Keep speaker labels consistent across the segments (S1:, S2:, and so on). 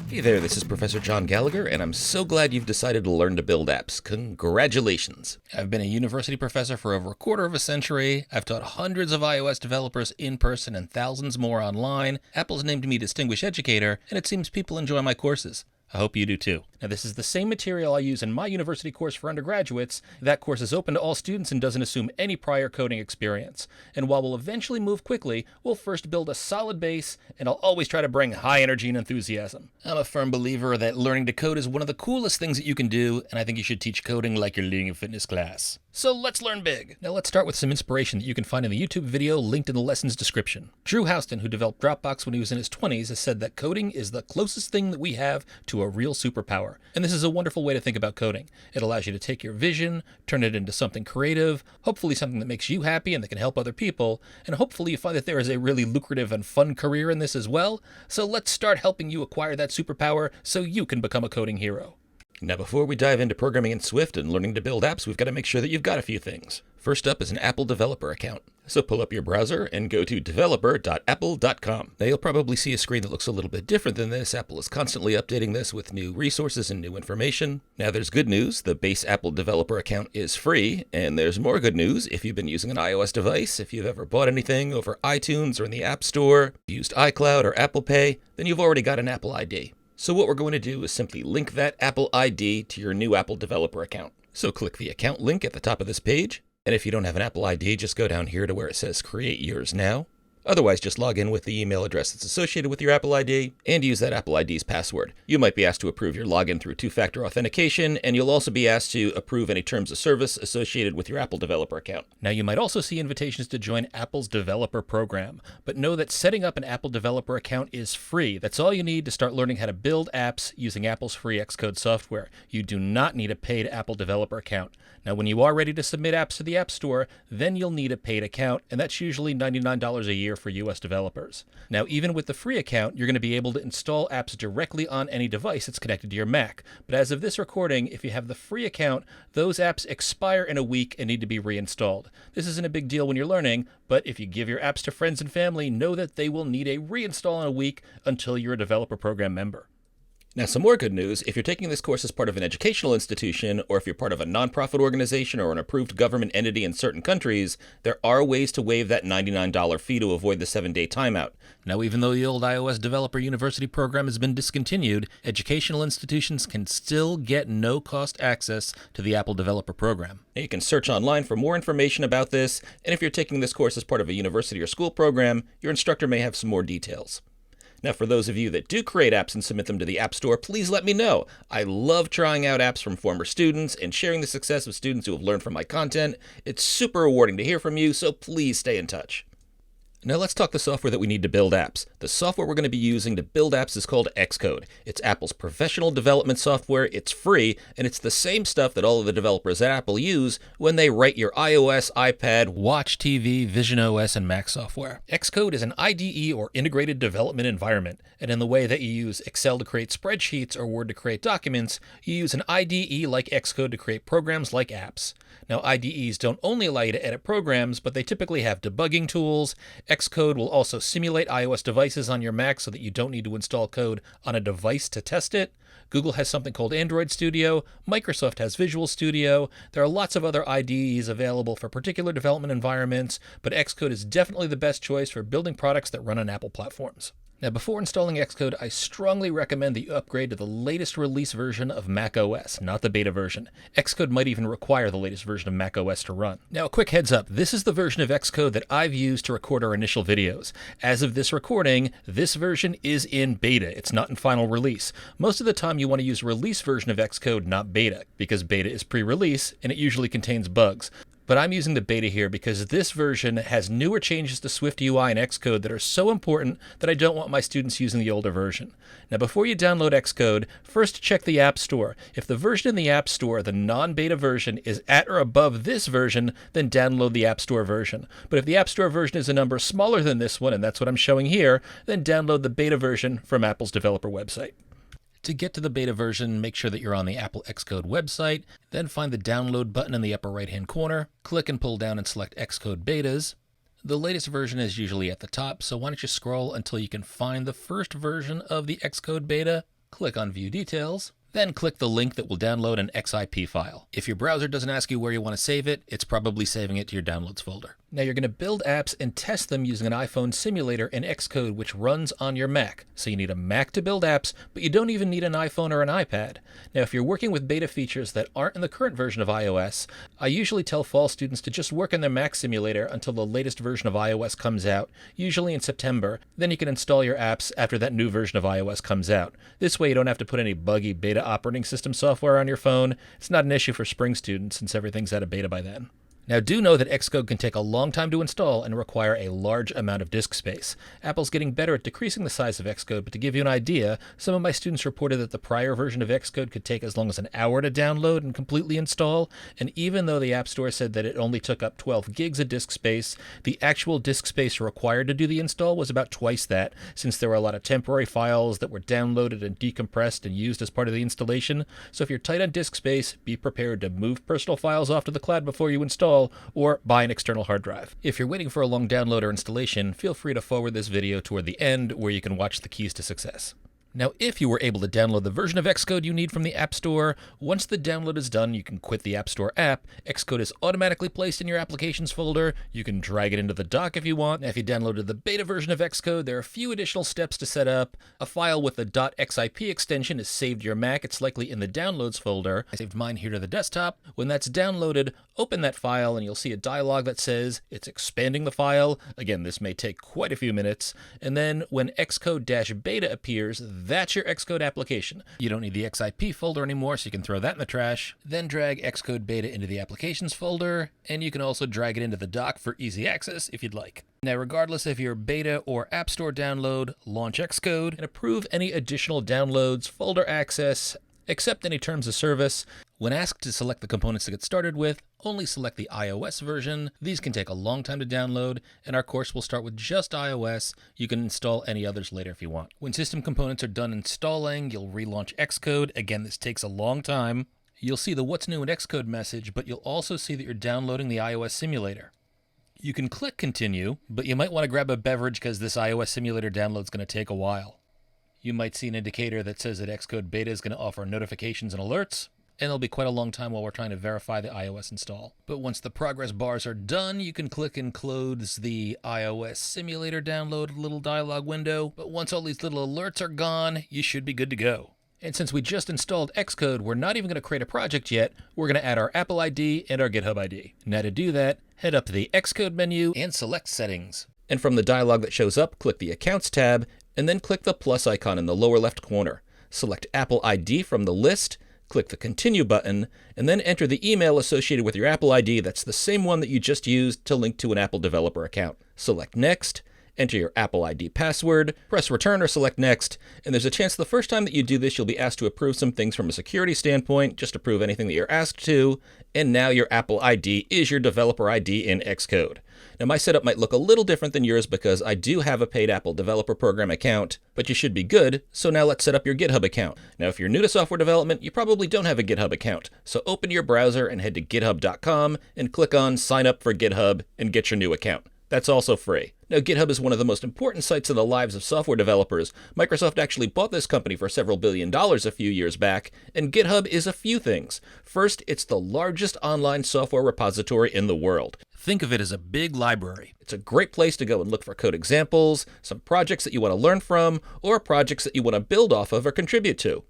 S1: Hey there, this is Professor John Gallagher, and I'm so glad you've decided to learn to build apps. Congratulations! I've been a university professor for over a quarter of a century. I've taught hundreds of iOS developers in person and thousands more online. Apple's named me Distinguished Educator, and it seems people enjoy my courses. I hope you do too. Now, this is the same material I use in my university course for undergraduates. That course is open to all students and doesn't assume any prior coding experience. And while we'll eventually move quickly, we'll first build a solid base, and I'll always try to bring high energy and enthusiasm. I'm a firm believer that learning to code is one of the coolest things that you can do, and I think you should teach coding like you're leading a fitness class. So let's learn big. Now let's start with some inspiration that you can find in the YouTube video linked in the lesson's description. Drew Houston, who developed Dropbox when he was in his 20s, has said that coding is the closest thing that we have to a real superpower. And this is a wonderful way to think about coding. It allows you to take your vision, turn it into something creative, hopefully something that makes you happy and that can help other people, and hopefully you find that there is a really lucrative and fun career in this as well. So let's start helping you acquire that superpower so you can become a coding hero. Now, before we dive into programming in Swift and learning to build apps, we've got to make sure that you've got a few things. First up is an Apple developer account. So pull up your browser and go to developer.apple.com. Now, you'll probably see a screen that looks a little bit different than this. Apple is constantly updating this with new resources and new information. Now, there's good news. The base Apple developer account is free. And there's more good news. If you've been using an iOS device, if you've ever bought anything over iTunes or in the App Store, used iCloud or Apple Pay, then you've already got an Apple ID. So what we're going to do is simply link that Apple ID to your new Apple developer account. So click the account link at the top of this page. And if you don't have an Apple ID, just go down here to where it says Create Yours Now. Otherwise, just log in with the email address that's associated with your Apple ID and use that Apple ID's password. You might be asked to approve your login through two-factor authentication, and you'll also be asked to approve any terms of service associated with your Apple developer account. Now, you might also see invitations to join Apple's developer program, but know that setting up an Apple developer account is free. That's all you need to start learning how to build apps using Apple's free Xcode software. You do not need a paid Apple developer account. Now, when you are ready to submit apps to the App Store, then you'll need a paid account, and that's usually $99 a year for US developers. Now, even with the free account, you're going to be able to install apps directly on any device that's connected to your Mac. But as of this recording, if you have the free account, those apps expire in a week and need to be reinstalled. This isn't a big deal when you're learning, but if you give your apps to friends and family, know that they will need a reinstall in a week until you're a developer program member. Now, some more good news. If you're taking this course as part of an educational institution, or if you're part of a nonprofit organization or an approved government entity in certain countries, there are ways to waive that $99 fee to avoid the 7-day timeout. Now, even though the old iOS Developer University program has been discontinued, educational institutions can still get no-cost access to the Apple Developer Program. Now, you can search online for more information about this, and if you're taking this course as part of a university or school program, your instructor may have some more details. Now, for those of you that do create apps and submit them to the App Store, please let me know. I love trying out apps from former students and sharing the success of students who have learned from my content. It's super rewarding to hear from you, so please stay in touch. Now let's talk the software that we need to build apps. The software we're going to be using to build apps is called Xcode. It's Apple's professional development software, it's free, and it's the same stuff that all of the developers at Apple use when they write your iOS, iPad, Watch TV, Vision OS, and Mac software. Xcode is an IDE or integrated development environment, and in the way that you use Excel to create spreadsheets or Word to create documents, you use an IDE like Xcode to create programs like apps. Now, IDEs don't only allow you to edit programs, but they typically have debugging tools. Xcode will also simulate iOS devices on your Mac so that you don't need to install code on a device to test it. Google has something called Android Studio. Microsoft has Visual Studio. There are lots of other IDEs available for particular development environments, but Xcode is definitely the best choice for building products that run on Apple platforms. Now, before installing Xcode, I strongly recommend that you upgrade to the latest release version of macOS, not the beta version. Xcode might even require the latest version of macOS to run. Now, a quick heads up, this is the version of Xcode that I've used to record our initial videos. As of this recording, this version is in beta. It's not in final release. Most of the time, you want to use release version of Xcode, not beta, because beta is pre-release and it usually contains bugs. But I'm using the beta here because this version has newer changes to SwiftUI and Xcode that are so important that I don't want my students using the older version. Now, before you download Xcode, first check the App Store. If the version in the App Store, the non-beta version, is at or above this version, then download the App Store version. But if the App Store version is a number smaller than this one, and that's what I'm showing here, then download the beta version from Apple's developer website. To get to the beta version, make sure that you're on the Apple Xcode website, then find the download button in the upper right-hand corner, click and pull down and select Xcode Betas. The latest version is usually at the top, so why don't you scroll until you can find the first version of the Xcode beta. click on View Details, then click the link that will download an XIP file. If your browser doesn't ask you where you want to save it, it's probably saving it to your Downloads folder. Now you're going to build apps and test them using an iPhone simulator in Xcode, which runs on your Mac. So you need a Mac to build apps, but you don't even need an iPhone or an iPad. Now if you're working with beta features that aren't in the current version of iOS, I usually tell fall students to just work in their Mac simulator until the latest version of iOS comes out, usually in September. Then you can install your apps after that new version of iOS comes out. This way you don't have to put any buggy beta operating system software on your phone. It's not an issue for spring students since everything's out of beta by then. Now do know that Xcode can take a long time to install and require a large amount of disk space. Apple's getting better at decreasing the size of Xcode, but to give you an idea, some of my students reported that the prior version of Xcode could take as long as an hour to download and completely install, and even though the App Store said that it only took up 12 gigs of disk space, the actual disk space required to do the install was about twice that, since there were a lot of temporary files that were downloaded and decompressed and used as part of the installation. So if you're tight on disk space, be prepared to move personal files off to the cloud before you install, or buy an external hard drive. If you're waiting for a long download or installation, feel free to forward this video toward the end where you can watch the keys to success. Now, if you were able to download the version of Xcode you need from the App Store, once the download is done, you can quit the App Store app. Xcode is automatically placed in your Applications folder. You can drag it into the dock if you want. Now, if you downloaded the beta version of Xcode, there are a few additional steps to set up. A file with the .xip extension is saved to your Mac. It's likely in the Downloads folder. I saved mine here to the desktop. When that's downloaded, open that file and you'll see a dialog that says it's expanding the file. Again, this may take quite a few minutes. And then when Xcode-beta appears, that's your Xcode application. You don't need the XIP folder anymore, so you can throw that in the trash. Then drag Xcode beta into the Applications folder, and you can also drag it into the dock for easy access if you'd like. Now, regardless of your beta or App Store download, launch Xcode and approve any additional downloads, folder access, accept any terms of service. When asked to select the components to get started with, only select the iOS version. These can take a long time to download, and our course will start with just iOS. You can install any others later if you want. When system components are done installing, you'll relaunch Xcode. Again, this takes a long time. You'll see the What's New in Xcode message, but you'll also see that you're downloading the iOS simulator. You can click Continue, but you might want to grab a beverage because this iOS simulator download is going to take a while. You might see an indicator that says that Xcode beta is going to offer notifications and alerts, and it'll be quite a long time while we're trying to verify the iOS install. But once the progress bars are done, you can click and close the iOS simulator download little dialog window. But once all these little alerts are gone, you should be good to go. And since we just installed Xcode, we're not even going to create a project yet. We're going to add our Apple ID and our GitHub ID. Now to do that, head up to the Xcode menu and select Settings. And from the dialog that shows up, click the Accounts tab, and then click the plus icon in the lower left corner. Select Apple ID from the list, click the Continue button, and then enter the email associated with your Apple ID that's the same one that you just used to link to an Apple developer account. Select Next, enter your Apple ID password, press Return or select Next, and there's a chance the first time that you do this you'll be asked to approve some things from a security standpoint, just approve anything that you're asked to, and now your Apple ID is your developer ID in Xcode. Now my setup might look a little different than yours because I do have a paid Apple Developer Program account, but you should be good, so now let's set up your GitHub account. Now if you're new to software development, you probably don't have a GitHub account, so open your browser and head to github.com and click on Sign Up for GitHub and get your new account. That's also free. Now, GitHub is one of the most important sites in the lives of software developers. Microsoft actually bought this company for several $billions a few years back, and GitHub is a few things. First, it's the largest online software repository in the world. Think of it as a big library. It's a great place to go and look for code examples, some projects that you want to learn from, or projects that you want to build off of or contribute to.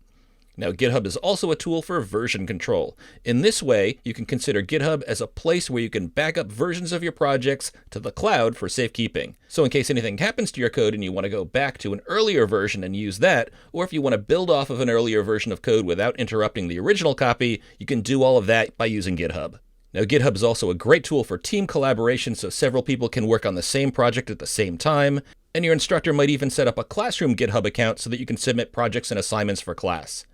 S1: Now, GitHub is also a tool for version control. In this way, you can consider GitHub as a place where you can back up versions of your projects to the cloud for safekeeping. So in case anything happens to your code and you want to go back to an earlier version and use that, or if you want to build off of an earlier version of code without interrupting the original copy, you can do all of that by using GitHub. Now, GitHub is also a great tool for team collaboration so several people can work on the same project at the same time, and your instructor might even set up a classroom GitHub account so that you can submit projects and assignments for class.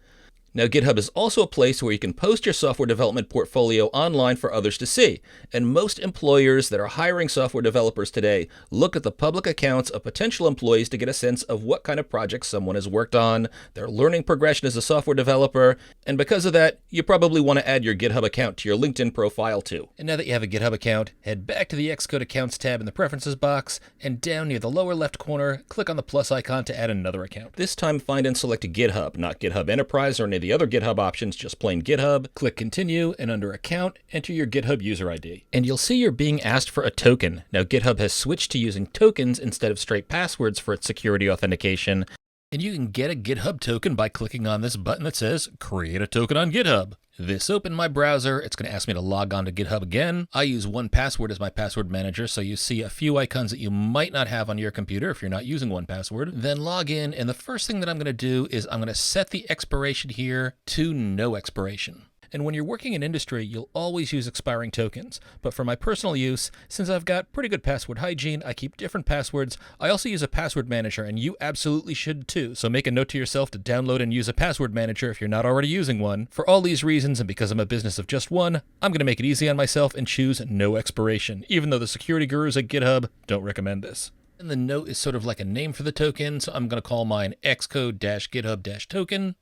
S1: Now, GitHub is also a place where you can post your software development portfolio online for others to see. And most employers that are hiring software developers today look at the public accounts of potential employees to get a sense of what kind of projects someone has worked on, their learning progression as a software developer, and because of that, you probably want to add your GitHub account to your LinkedIn profile too. And now that you have a GitHub account, head back to the Xcode Accounts tab in the Preferences box, and down near the lower left corner, click on the plus icon to add another account. This time, find and select GitHub, not GitHub Enterprise or any of the other GitHub options, just plain GitHub. Click Continue, and under Account, enter your GitHub user ID. And you'll see you're being asked for a token. Now, GitHub has switched to using tokens instead of straight passwords for its security authentication. And you can get a GitHub token by clicking on this button that says Create a Token on GitHub. This opened my browser. It's going to ask me to log on to GitHub again. I use 1Password as my password manager, so you see a few icons that you might not have on your computer if you're not using 1Password. Then log in, and the first thing that I'm going to do is I'm going to set the expiration here to no expiration. And when you're working in industry, you'll always use expiring tokens. But for my personal use, since I've got pretty good password hygiene, I keep different passwords. I also use a password manager, and you absolutely should too. So make a note to yourself to download and use a password manager if you're not already using one. For all these reasons, and because I'm a business of just one, I'm going to make it easy on myself and choose no expiration, even though the security gurus at GitHub don't recommend this. And the note is sort of like a name for the token, so I'm going to call mine Xcode-GitHub-token.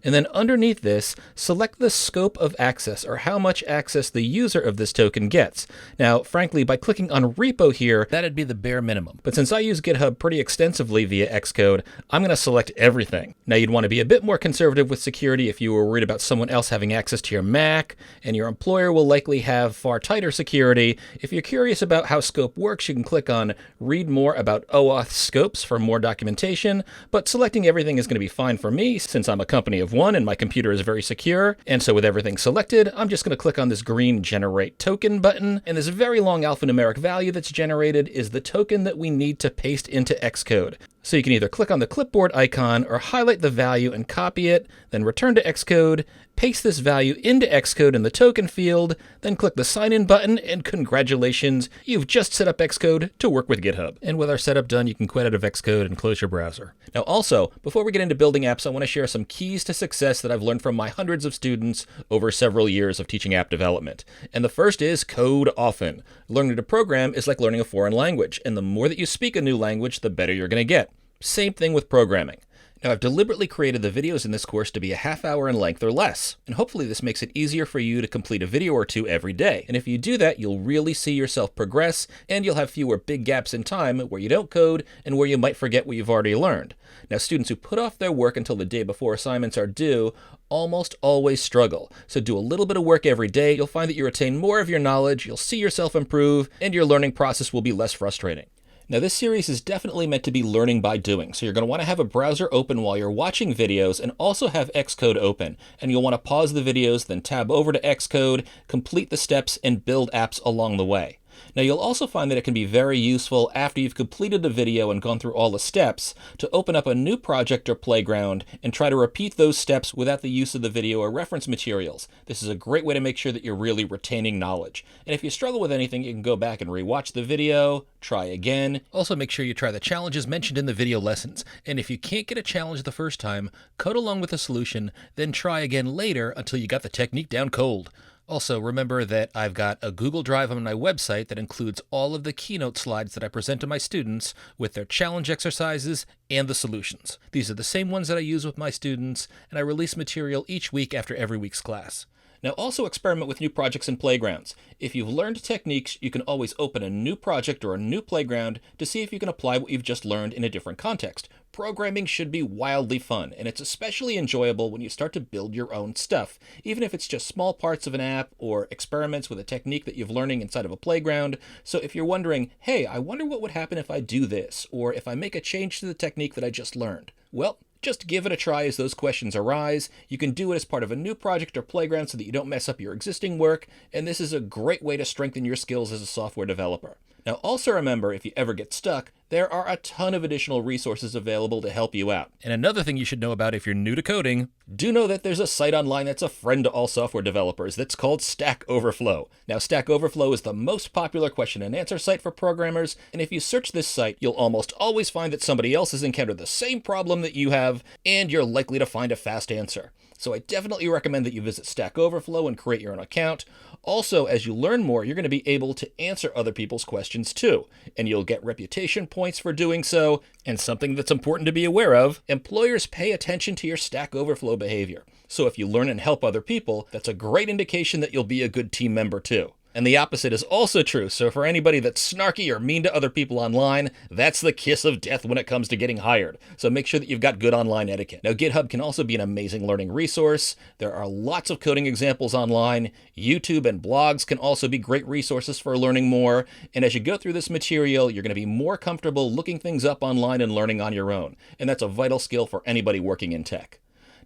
S1: And then underneath this, select the scope of access, or how much access the user of this token gets. Now, frankly, by clicking on repo here, that'd be the bare minimum. But since I use GitHub pretty extensively via Xcode, I'm going to select everything. Now, you'd want to be a bit more conservative with security if you were worried about someone else having access to your Mac, and your employer will likely have far tighter security. If you're curious about how scope works, you can click on Read More about OAuth scopes for more documentation, but selecting everything is going to be fine for me since I'm a company of one and my computer is very secure. And so with everything selected, I'm just going to click on this green Generate Token button, and this very long alphanumeric value that's generated is the token that we need to paste into Xcode. So you can either click on the clipboard icon or highlight the value and copy it, then return to Xcode, paste this value into Xcode in the token field, then click the sign in button, and congratulations, you've just set up Xcode to work with GitHub. And with our setup done, you can quit out of Xcode and close your browser. Now also, before we get into building apps, I want to share some keys to success that I've learned from my hundreds of students over several years of teaching app development. And the first is code often. Learning to program is like learning a foreign language, and the more that you speak a new language, the better you're going to get. Same thing with programming. Now, I've deliberately created the videos in this course to be a half hour in length or less, and hopefully this makes it easier for you to complete a video or two every day. And if you do that, you'll really see yourself progress, and you'll have fewer big gaps in time where you don't code and where you might forget what you've already learned. Now, students who put off their work until the day before assignments are due almost always struggle. So do a little bit of work every day. You'll find that you retain more of your knowledge, you'll see yourself improve, and your learning process will be less frustrating. Now, this series is definitely meant to be learning by doing, so you're going to want to have a browser open while you're watching videos and also have Xcode open. And you'll want to pause the videos, then tab over to Xcode, complete the steps, and build apps along the way. Now, you'll also find that it can be very useful after you've completed the video and gone through all the steps to open up a new project or playground and try to repeat those steps without the use of the video or reference materials. This is a great way to make sure that you're really retaining knowledge. And if you struggle with anything, you can go back and rewatch the video, try again. Also, make sure you try the challenges mentioned in the video lessons. And if you can't get a challenge the first time, code along with the solution, then try again later until you got the technique down cold. Also, remember that I've got a Google Drive on my website that includes all of the keynote slides that I present to my students with their challenge exercises and the solutions. These are the same ones that I use with my students, and I release material each week after every week's class. Now, also experiment with new projects and playgrounds. If you've learned techniques, you can always open a new project or a new playground to see if you can apply what you've just learned in a different context. Programming should be wildly fun, and it's especially enjoyable when you start to build your own stuff, even if it's just small parts of an app or experiments with a technique that you've learning inside of a playground. So if you're wondering, hey, I wonder what would happen if I do this, or if I make a change to the technique that I just learned. Well, just give it a try as those questions arise. You can do it as part of a new project or playground so that you don't mess up your existing work, and this is a great way to strengthen your skills as a software developer. Now, also remember, if you ever get stuck, there are a ton of additional resources available to help you out. And another thing you should know about if you're new to coding, do know that there's a site online that's a friend to all software developers that's called Stack Overflow. Now, Stack Overflow is the most popular question and answer site for programmers, and if you search this site, you'll almost always find that somebody else has encountered the same problem that you have, and you're likely to find a fast answer. So I definitely recommend that you visit Stack Overflow and create your own account. Also, as you learn more, you're going to be able to answer other people's questions too, and you'll get reputation points for doing so. And something that's important to be aware of, employers pay attention to your Stack Overflow behavior. So if you learn and help other people, that's a great indication that you'll be a good team member too. And the opposite is also true, so for anybody that's snarky or mean to other people online, that's the kiss of death when it comes to getting hired. So make sure that you've got good online etiquette. Now, GitHub can also be an amazing learning resource. There are lots of coding examples online. YouTube and blogs can also be great resources for learning more. And as you go through this material, you're going to be more comfortable looking things up online and learning on your own. And that's a vital skill for anybody working in tech.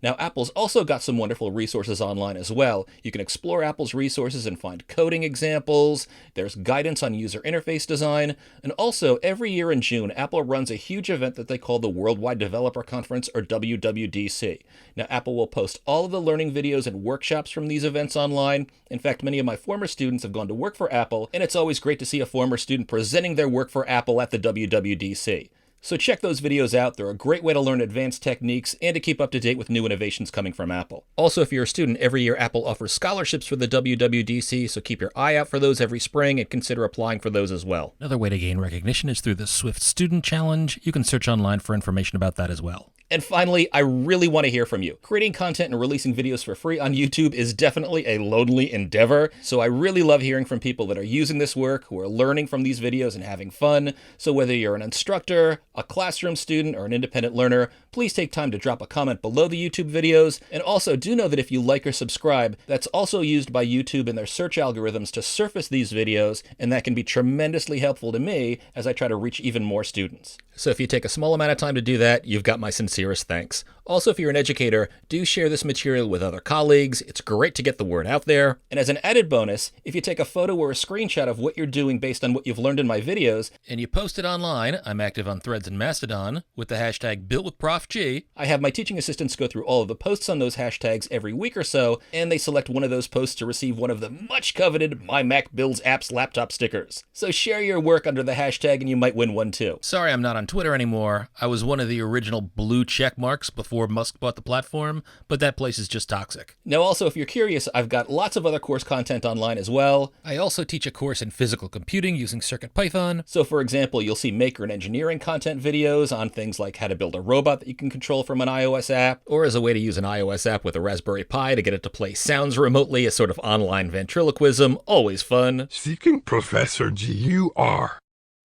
S1: Now, Apple's also got some wonderful resources online as well. You can explore Apple's resources and find coding examples. There's guidance on user interface design. And also, every year in June, Apple runs a huge event that they call the Worldwide Developer Conference, or WWDC. Now, Apple will post all of the learning videos and workshops from these events online. In fact, many of my former students have gone to work for Apple, and it's always great to see a former student presenting their work for Apple at the WWDC. So check those videos out. They're a great way to learn advanced techniques and to keep up to date with new innovations coming from Apple. Also, if you're a student, every year Apple offers scholarships for the WWDC, so keep your eye out for those every spring and consider applying for those as well. Another way to gain recognition is through the Swift Student Challenge. You can search online for information about that as well. And finally, I really want to hear from you. Creating content and releasing videos for free on YouTube is definitely a lonely endeavor, so I really love hearing from people that are using this work, who are learning from these videos and having fun. So whether you're an instructor, a classroom student, or an independent learner, please take time to drop a comment below the YouTube videos. And also do know that if you like or subscribe, that's also used by YouTube in their search algorithms to surface these videos, and that can be tremendously helpful to me as I try to reach even more students. So if you take a small amount of time to do that, you've got my sincerest thanks. Also, if you're an educator, do share this material with other colleagues. It's great to get the word out there. And as an added bonus, if you take a photo or a screenshot of what you're doing based on what you've learned in my videos, and you post it online, I'm active on Threads and Mastodon, with the hashtag BuiltWithProfG, I have my teaching assistants go through all of the posts on those hashtags every week or so, and they select one of those posts to receive one of the much coveted My Mac Builds Apps laptop stickers. So share your work under the hashtag and you might win one too. Sorry I'm not on Twitter anymore. I was one of the original blue check marks before Musk bought the platform, but that place is just toxic. Now also, if you're curious, I've got lots of other course content online as well. I also teach a course in physical computing using CircuitPython. So for example, you'll see maker and engineering content videos on things like how to build a robot that you can control from an iOS app, or as a way to use an iOS app with a Raspberry Pi to get it to play sounds remotely, a sort of online ventriloquism, always fun.
S2: Seeking Professor G, you are.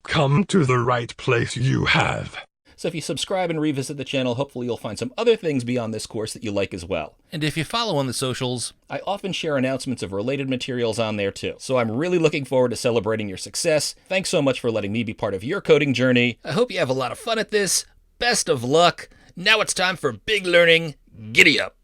S2: Come to the right place you have.
S1: So if you subscribe and revisit the channel, hopefully you'll find some other things beyond this course that you like as well. And if you follow on the socials, I often share announcements of related materials on there too. So I'm really looking forward to celebrating your success. Thanks so much for letting me be part of your coding journey. I hope you have a lot of fun at this. Best of luck. Now it's time for big learning. Giddy up.